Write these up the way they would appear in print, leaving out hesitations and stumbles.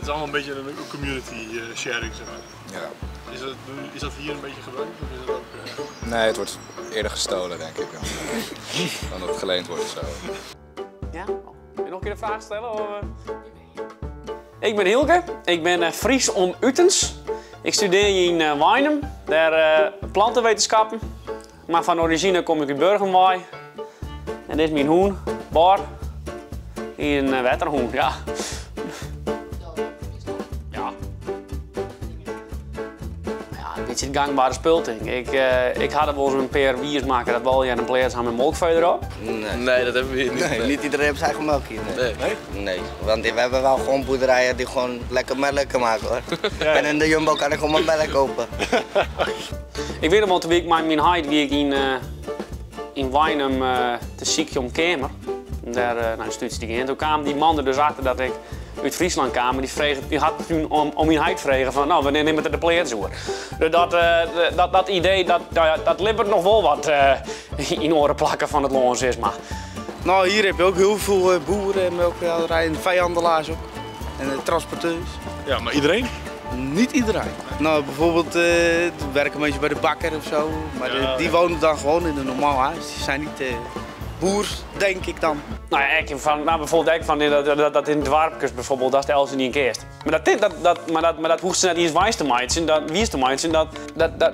is allemaal een beetje een community sharing, zeg maar. Ja. Is dat hier een beetje gebruikt? Of is dat ook, Nee, het wordt eerder gestolen, denk ik. Dan dat het geleend wordt of zo. Ja? Wil je nog een keer een vraag stellen? Of, Ik ben Hilke, ik ben Fries om Utens. Ik studeer hier in Weinum, daar plantenwetenschappen. Maar van origine kom ik uit Burgenwaai. En dit is mijn hoen, Bar. Hier een wetterhoen, ja. Een beetje het gangbare spulting. Ik had er wel eens een paar wiers maken dat we al een plaats hebben met melkvee erop. Nee, dat hebben we hier niet. Nee, niet iedereen heeft zijn eigen melk hier. Nee. Nee, want we hebben wel gewoon boerderijen die gewoon lekker melk maken hoor. Ja. En in de Jumbo kan ik gewoon mijn melk kopen. Ik weet nog wel, toen ik mijn heid wie ik in Weinum te ziekje om kamer. Daar stuurde ik in. Toen kwam die man er dus achter dat ik uit Friesland kwam. Die had toen om mijn heid vregen van, nou, wanneer nemen we de pleers door? Dat idee, dat libbert nog wel wat in oren plakken van het loonsisma. Nou, hier heb je ook heel veel boeren en melkveehouderijen en vijandelaars ook. En transporteurs. Ja, maar iedereen? Niet iedereen. Nou, bijvoorbeeld werken mensen bij de bakker of zo. Maar die wonen dan gewoon in een normaal huis. Die zijn niet boers, denk ik dan. Nou ja, bijvoorbeeld dat in Dwarpkes bijvoorbeeld, dat is de Elsen niet een keerst. Maar dat hoeft ze net iets wijs te maken.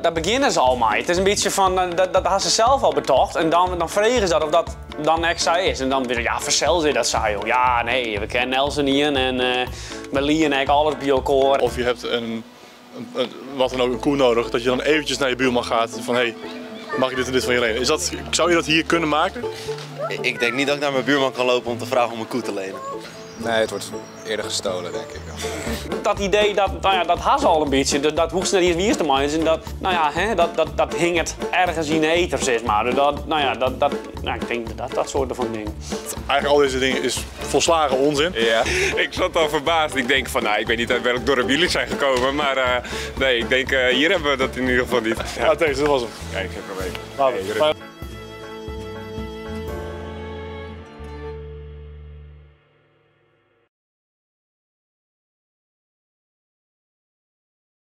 Dat beginnen ze al mee. Het is een beetje van, dat hadden ze zelf al betocht. En dan vregen ze dat of dat dan echt zij is. En dan weer, ja, verstel ze dat zij. Ja, nee, we kennen Elsen niet en we lieren eigenlijk alles bij elkaar. Of je hebt wat dan ook, een koe nodig, dat je dan eventjes naar je buurman gaat van, hey, mag ik dit en dit van je lenen? Zou je dat hier kunnen maken? Ik denk niet dat ik naar mijn buurman kan lopen om te vragen om een koe te lenen. Nee, het wordt eerder gestolen, denk ik. Dat idee, dat had ze al een beetje. Dat hoeft ze net iets te maken. Dat hing het ergens in de eter, zeg maar. Ik denk dat soort van dingen. Eigenlijk al deze dingen is volslagen onzin. Ja, ik zat al verbaasd. Ik denk van, nou, ik weet niet uit welk dorp jullie zijn gekomen, maar nee, ik denk hier hebben we dat in ieder geval niet. Ja, Thees, dat was hem. Kijk, geen probleem.